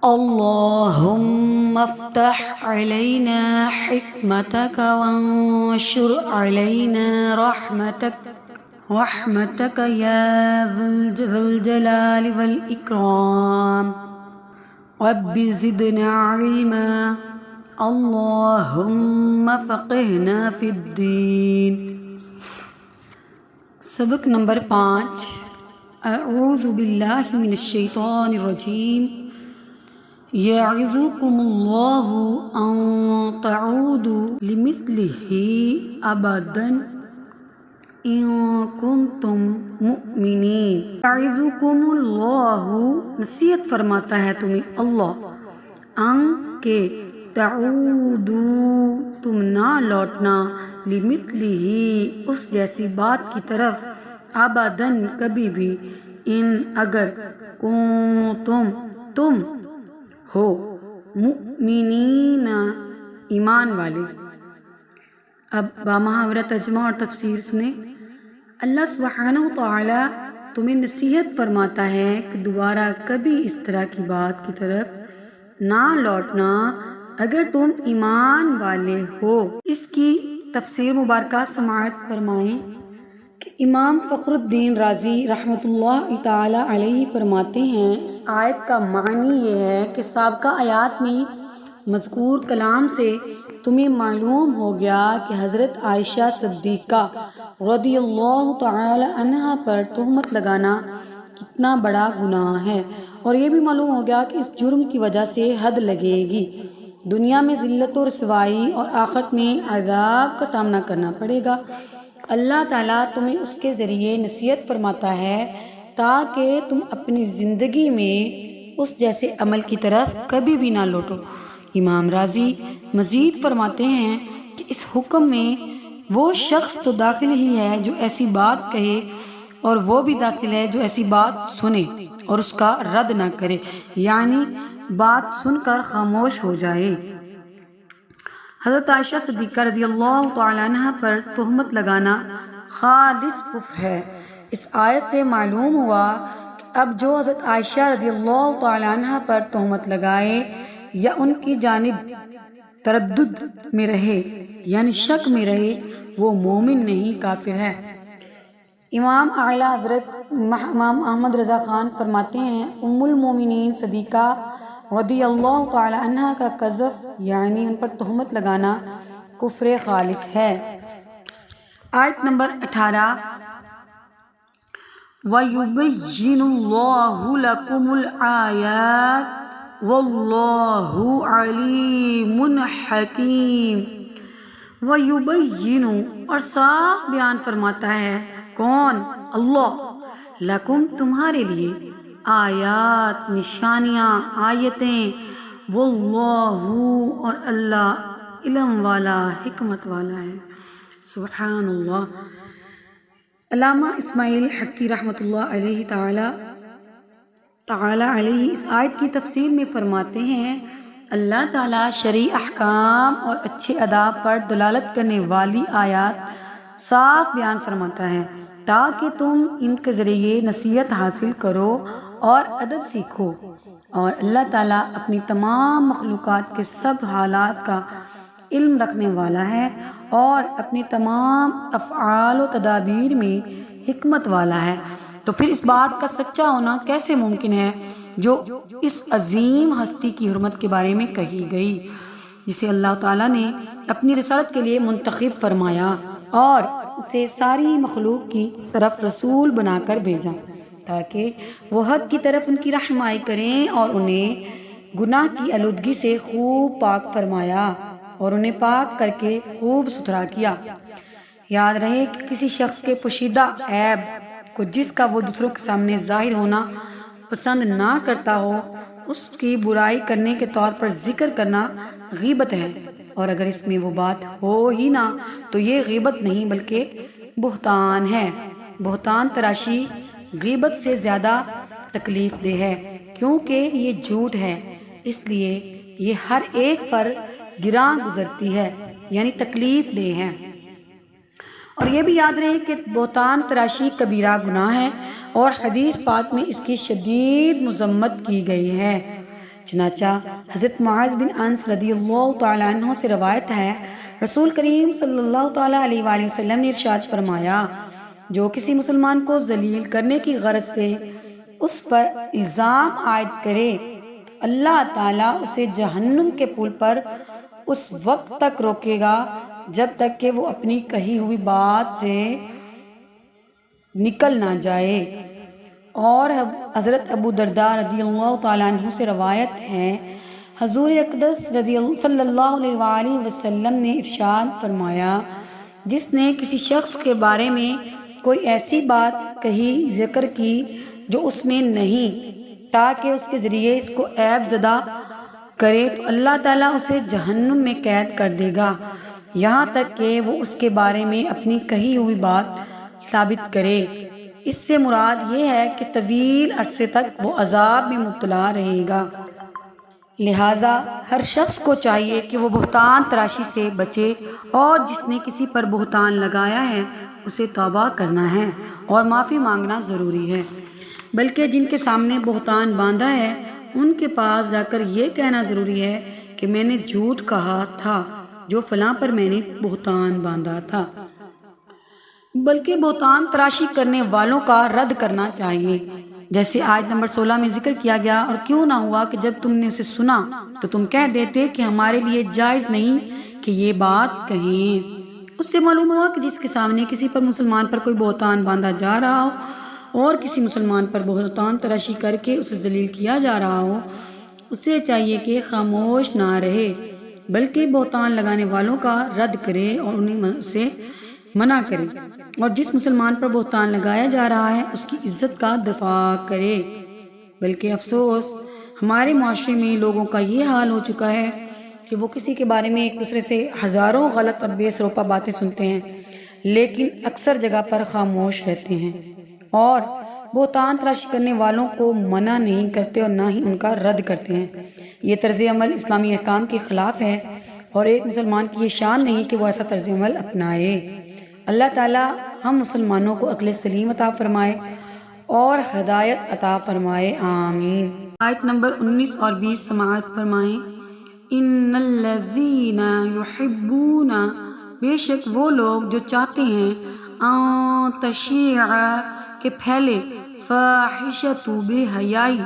اللهم افتح علينا حكمتك وانشر علينا رحمتك يا ذو الجلال والإكرام رب زدنا علما اللهم فقهنا في الدين۔ سبق نمبر 5۔ اعوذ باللہ من الشیطان الرجیم۔ یعظکم اللہ ان تعودوا لمثلہ ابدا ان کنتم مؤمنین۔ یعظکم اللہ، نصیحت فرماتا ہے تمہیں اللہ، ان کہ تعودوا، تم نہ لوٹنا، لمثلہ، اس جیسی بات کی طرف، ابداً کبھی بھی، ان اگر، کنتم تم ہو، مؤمنین ایمان والے۔ اب بامحاورہ ترجمہ اور تفسیر سنیں۔ اللہ سبحانہ وتعالی تمہیں نصیحت فرماتا ہے کہ دوبارہ کبھی اس طرح کی بات کی طرف نہ لوٹنا اگر تم ایمان والے ہو۔ اس کی تفسیر مبارکہ سماعت فرمائیں کہ امام فخر الدین رازی رحمۃ اللہ تعالی علیہ فرماتے ہیں، اس آیت کا معنی یہ ہے کہ سابقہ آیات میں مذکور کلام سے تمہیں معلوم ہو گیا کہ حضرت عائشہ صدیقہ رضی اللہ تعالی عنہا پر تہمت لگانا کتنا بڑا گناہ ہے، اور یہ بھی معلوم ہو گیا کہ اس جرم کی وجہ سے حد لگے گی، دنیا میں ذلت و رسوائی اور آخرت میں عذاب کا سامنا کرنا پڑے گا۔ اللہ تعالیٰ تمہیں اس کے ذریعے نصیحت فرماتا ہے تاکہ تم اپنی زندگی میں اس جیسے عمل کی طرف کبھی بھی نہ لوٹو۔ امام رازی مزید فرماتے ہیں کہ اس حکم میں وہ شخص تو داخل ہی ہے جو ایسی بات کہے، اور وہ بھی داخل ہے جو ایسی بات سنے اور اس کا رد نہ کرے، یعنی بات سن کر خاموش ہو جائے۔ حضرت عائشہ صدیقہ رضی اللہ تعالی عنہ پر تہمت لگانا خالص کفر ہے۔ اس آیت سے معلوم ہوا کہ اب جو حضرت عائشہ رضی اللہ تعالی عنہ پر تہمت لگائے یا ان کی جانب تردد میں رہے، یعنی شک میں رہے، وہ مومن نہیں، کافر ہے۔ امام اعلیٰ حضرت امام احمد رضا خان فرماتے ہیں، ام المومنین صدیقہ رضی اللہ تعالی عنہ کا قذف، یعنی ان پر تہمت لگانا، کفر خالص ہے۔ آیت نمبر 18۔ وَيُبَيِّنُ اللَّهُ لَكُمُ الْآيَاتِ وَاللَّهُ عَلِيمٌ حَكِيمٌ۔ وَيُبَيِّنُ، اور صاف بیان فرماتا ہے، کون؟ اللہ، لکم، تمہارے لیے، آیات، نشانیاں، آیتیں، واللہ، اور اللہ، علم والا، حکمت والا ہے۔ سبحان اللہ۔ علامہ اسماعیل حقی رحمۃ اللہ علیہ تعالی علیہ اس آیت کی تفسیر میں فرماتے ہیں، اللہ تعالیٰ شرعی احکام اور اچھے آداب پر دلالت کرنے والی آیات صاف بیان فرماتا ہے تاکہ تم ان کے ذریعے نصیحت حاصل کرو اور ادب سیکھو، اور اللہ تعالیٰ اپنی تمام مخلوقات کے سب حالات کا علم رکھنے والا ہے اور اپنی تمام افعال و تدابیر میں حکمت والا ہے۔ تو پھر اس بات کا سچا ہونا کیسے ممکن ہے جو اس عظیم ہستی کی حرمت کے بارے میں کہی گئی، جسے اللہ تعالیٰ نے اپنی رسالت کے لیے منتخب فرمایا اور اسے ساری مخلوق کی طرف رسول بنا کر بھیجا تاکہ وہ حق کی طرف ان کی رہنمائی کریں، اور انہیں گناہ کی آلودگی سے خوب پاک فرمایا اور انہیں پاک کر کے خوب ستھرا کیا۔ یاد رہے کہ کسی شخص کے پوشیدہ عیب کو جس کا وہ دوسروں کے سامنے ظاہر ہونا پسند نہ کرتا ہو، اس کی برائی کرنے کے طور پر ذکر کرنا غیبت ہے، اور اگر اس میں وہ بات ہو ہی نہ تو یہ غیبت نہیں بلکہ بہتان ہے۔ بہتان تراشی غیبت سے زیادہ تکلیف دہ ہے کیونکہ یہ جھوٹ ہے، اس لیے یہ ہر ایک پر گراں گزرتی ہے، یعنی تکلیف دہ ہے۔ اور یہ بھی یاد رہے کہ بہتان تراشی کبیرہ گناہ ہے اور حدیث پاک میں اس کی شدید مذمت کی گئی ہے۔ چنانچہ حضرت معاذ بن انس رضی اللہ تعالیٰ عنہ سے روایت ہے، رسول کریم صلی اللہ تعالیٰ علیہ وآلہ وسلم نے ارشاد فرمایا، جو کسی مسلمان کو ذلیل کرنے کی غرض سے اس پر الزام عائد کرے، اللہ تعالیٰ اسے جہنم کے پل پر اس وقت تک روکے گا جب تک کہ وہ اپنی کہی ہوئی بات سے نکل نہ جائے۔ اور حضرت ابو درداء رضی اللہ تعالیٰ عنہ سے روایت ہے، حضور اقدس صلی اللہ علیہ وآلہ وسلم نے ارشاد فرمایا، جس نے کسی شخص کے بارے میں کوئی ایسی بات کہی، ذکر کی جو اس میں نہیں، تاکہ اس کے ذریعے اس کو عیب زدہ کرے، تو اللہ تعالیٰ اسے جہنم میں قید کر دے گا یہاں تک کہ وہ اس کے بارے میں اپنی کہی ہوئی بات ثابت کرے۔ اس سے مراد یہ ہے کہ طویل عرصے تک وہ عذاب میں مبتلا رہے گا۔ لہذا ہر شخص کو چاہیے کہ وہ بہتان تراشی سے بچے، اور جس نے کسی پر بہتان لگایا ہے اسے توبہ کرنا ہے اور معافی مانگنا ضروری ہے، بلکہ جن کے سامنے بہتان باندھا ہے ان کے پاس جا کر یہ کہنا ضروری ہے کہ میں نے جھوٹ کہا تھا جو فلاں پر میں نے بہتان باندھا تھا، بلکہ بہتان تراشی کرنے والوں کا رد کرنا چاہیے، جیسے آیت نمبر 16 میں ذکر کیا گیا، اور کیوں نہ ہوا کہ جب تم نے اسے سنا تو تم کہہ دیتے کہ ہمارے لیے جائز نہیں کہ یہ بات کہیں۔ اس سے معلوم ہوا کہ جس کے سامنے کسی پر مسلمان پر کوئی بہتان باندھا جا رہا ہو اور کسی مسلمان پر بہتان تراشی کر کے اسے ذلیل کیا جا رہا ہو، اسے چاہیے کہ خاموش نہ رہے، بلکہ بہتان لگانے والوں کا رد کرے اور انہیں اسے منع کرے، اور جس مسلمان پر بہتان لگایا جا رہا ہے اس کی عزت کا دفاع کرے۔ بلکہ افسوس، ہمارے معاشرے میں لوگوں کا یہ حال ہو چکا ہے کہ وہ کسی کے بارے میں ایک دوسرے سے ہزاروں غلط اور بے سروپا باتیں سنتے ہیں، لیکن اکثر جگہ پر خاموش رہتے ہیں اور بہتان تراشی کرنے والوں کو منع نہیں کرتے اور نہ ہی ان کا رد کرتے ہیں۔ یہ طرز عمل اسلامی احکام کے خلاف ہے، اور ایک مسلمان کی یہ شان نہیں کہ وہ ایسا طرز عمل اپنائے۔ اللہ تعالیٰ ہم مسلمانوں کو عقل سلیم عطا فرمائے اور ہدایت عطا فرمائے، آمین۔ آیت نمبر 19 اور 20 سماعت فرمائیں۔ ان الذین یحبون، بے شک وہ لوگ جو چاہتے ہیں، ان تشیع، کہ پھیلے، فاحشۃ، بے حیائی،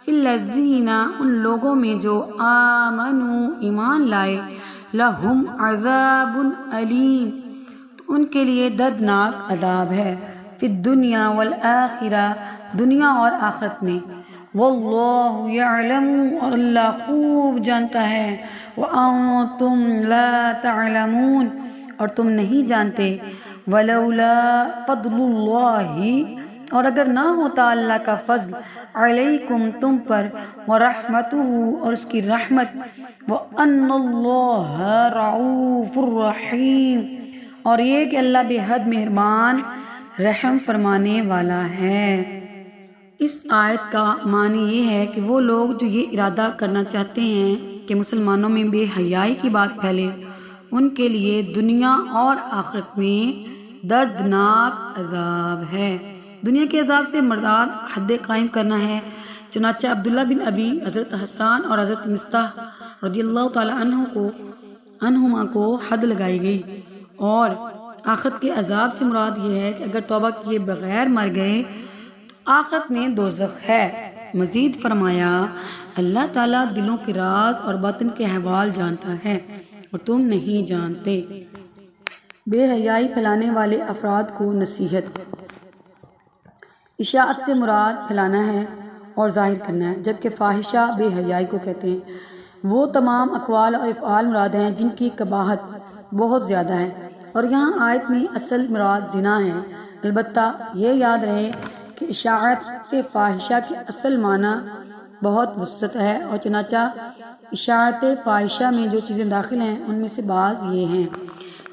الذین، ان لوگوں میں جو آمنوا، ایمان لائے، لہم عذاب علیم، تو ان کے لیے دردناک عذاب ہے، فی الدنیا والآخرہ، دنیا اور آخرت میں، واللہ یعلم، اور اللہ خوب جانتا ہے، وانتم لا تعلمون، اور تم نہیں جانتے، ولولا فضل اللہ، اور اگر نہ ہوتا اللہ کا فضل، علیکم، تم پر، ورحمتہ، اور اس کی رحمت، وان اللہ رؤوف الرحیم، اور یہ کہ اللہ بے حد مہربان رحم فرمانے والا ہے۔ اس آیت کا معنی یہ ہے کہ وہ لوگ جو یہ ارادہ کرنا چاہتے ہیں کہ مسلمانوں میں بے حیائی کی بات پھیلے، ان کے لیے دنیا اور آخرت میں دردناک عذاب ہے۔ دنیا کے عذاب سے مراد حد قائم کرنا ہے، چنانچہ عبداللہ بن ابی، حضرت حسان اور حضرت مصطح رضی اللہ تعالیٰ عنہما کو حد لگائی گئی، اور آخرت کے عذاب سے مراد یہ ہے کہ اگر توبہ کیے بغیر مر گئے تو آخرت میں دوزخ ہے۔ مزید فرمایا، اللہ تعالیٰ دلوں کے راز اور باطن کے احوال جانتا ہے اور تم نہیں جانتے۔ بے حیائی پھیلانے والے افراد کو نصیحت۔ اشاعت سے مراد پھیلانا ہے اور ظاہر کرنا ہے، جبکہ فاحشہ بے حیائی کو کہتے ہیں۔ وہ تمام اقوال اور افعال مراد ہیں جن کی قباحت بہت زیادہ ہے، اور یہاں آیت میں اصل مراد زنا ہے۔ البتہ یہ یاد رہے کہ اشاعت فاحشہ کے اصل معنی بہت وسعت ہے، اور چنانچہ اشاعت فاحشہ میں جو چیزیں داخل ہیں ان میں سے بعض یہ ہیں: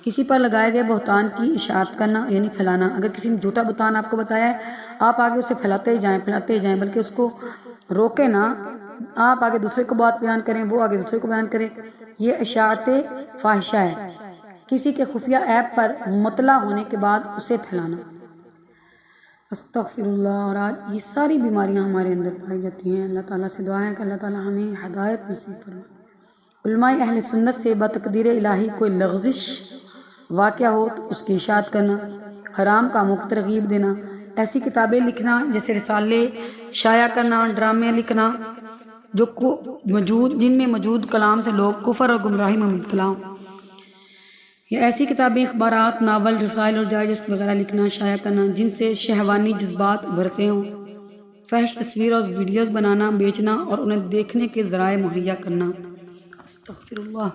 کسی پر لگائے گئے بہتان کی اشاعت کرنا یعنی پھیلانا۔ اگر کسی نے جھوٹا بہتان آپ کو بتایا ہے، آپ آگے اسے پھیلاتے ہی جائیں، بلکہ اس کو روکے نہ، آپ آگے دوسرے کو بات بیان کریں، وہ آگے دوسرے کو بیان کرے، یہ اشاعت فاحشہ ہے۔ کسی کے خفیہ عیب پر مطلع ہونے کے بعد اسے پھیلانا۔ استغفر اللہ۔ اور آج یہ ساری بیماریاں ہمارے اندر پائی جاتی ہیں۔ اللہ تعالیٰ سے دعا ہے کہ اللہ تعالیٰ ہمیں ہدایت نصیب فرمائے۔ علماء اہل سنت سے بتقدیر الہی کوئی لغزش واقع ہو تو اس کی اشاعت کرنا، حرام کاموں کو ترغیب دینا، ایسی کتابیں لکھنا جیسے رسالے شائع کرنا، ڈرامے لکھنا جن میں موجود کلام سے لوگ کفر اور گمراہی میں مبتلا ہوں، یا ایسی کتابیں، اخبارات، ناول، رسائل اور ڈائجسٹ وغیرہ لکھنا شائع کرنا جن سے شہوانی جذبات ابھرتے ہوں، فحش تصویر اور ویڈیوز بنانا، بیچنا اور انہیں دیکھنے کے ذرائع مہیا کرنا۔ استغفر اللہ۔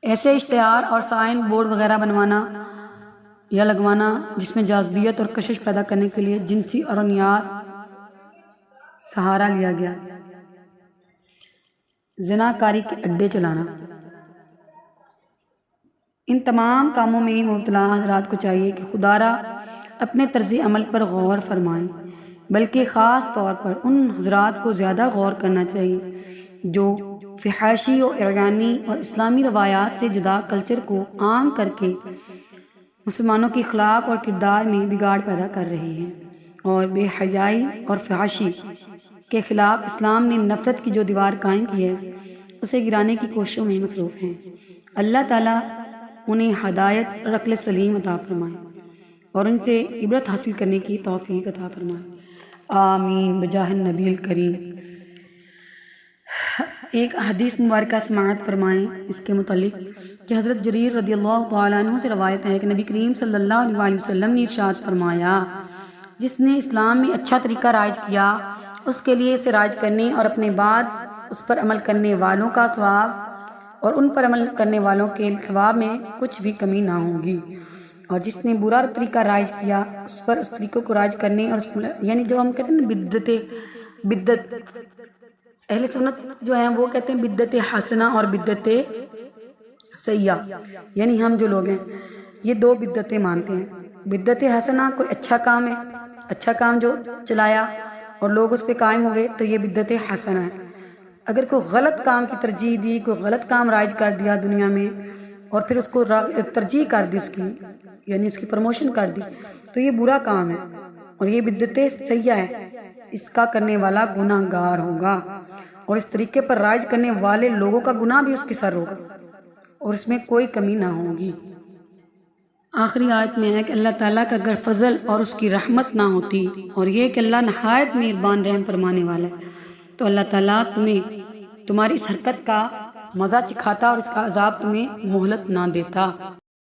ایسے اشتہار اور سائن بورڈ وغیرہ بنوانا یا لگوانا جس میں جاذبیت اور کشش پیدا کرنے کے لیے جنسی ارنیات سہارا لیا گیا، زنا کاری کے اڈے چلانا۔ ان تمام کاموں میں مبتلا حضرات کو چاہیے کہ خدا را اپنے طرز عمل پر غور فرمائیں، بلکہ خاص طور پر ان حضرات کو زیادہ غور کرنا چاہیے جو فحاشی و اعیانی اور اسلامی روایات سے جدا کلچر کو عام کر کے مسلمانوں کی اخلاق اور کردار میں بگاڑ پیدا کر رہے ہیں، اور بے حیائی اور فحاشی کے خلاف اسلام نے نفرت کی جو دیوار قائم کی ہے اسے گرانے کی کوششوں میں مصروف ہیں۔ اللہ تعالیٰ انہیں ہدایت اور عقل سلیم عطا فرمائے اور ان سے عبرت حاصل کرنے کی توفیق عطا فرمائے، آمین بجاہ النبی الکریم۔ ایک حدیث مبارکہ سماعت فرمائیں اس کے متعلق کہ حضرت جریر رضی اللہ تعالیٰ عنہ سے روایت ہے کہ نبی کریم صلی اللہ علیہ وسلم نے ارشاد فرمایا، جس نے اسلام میں اچھا طریقہ رائج کیا اس کے لیے اسے رائج کرنے اور اپنے بعد اس پر عمل کرنے والوں کا ثواب اور ان پر عمل کرنے والوں کے ثواب میں کچھ بھی کمی نہ ہوگی، اور جس نے برا طریقہ رائج کیا اس پر اس طریقے کو رائج کرنے اور یعنی جو ہم کہتے ہیں نا بدت، اہل سنت جو ہیں وہ کہتے ہیں بدت حسنہ اور بدت سیئہ، یعنی ہم جو لوگ ہیں یہ دو بدتیں مانتے ہیں۔ بدت حسنہ کوئی اچھا کام ہے، اچھا کام جو چلایا اور لوگ اس پہ قائم ہوئے تو یہ بدت حسنہ ہے۔ اگر کوئی غلط کام کی ترجیح دی، کوئی غلط کام رائج کر دیا دنیا میں اور پھر اس کو ترجیح کر دی، اس کی یعنی اس کی پروموشن کر دی، تو یہ برا کام ہے اور یہ بدت سیئہ ہے، اس کا کرنے والا گناہ گار ہوگا اور اس طریقے پر رائج کرنے والے لوگوں کا گناہ بھی اس کے سر ہوگا اور اس میں کوئی کمی نہ ہوگی۔ آخری آیت میں ہے کہ اللہ تعالیٰ کا اگر فضل اور اس کی رحمت نہ ہوتی اور یہ کہ اللہ نہایت مہربان رحم فرمانے والا ہے تو اللہ تعالیٰ تمہیں تمہاری اس حرکت کا مزہ چکھاتا اور اس کا عذاب تمہیں مہلت نہ دیتا۔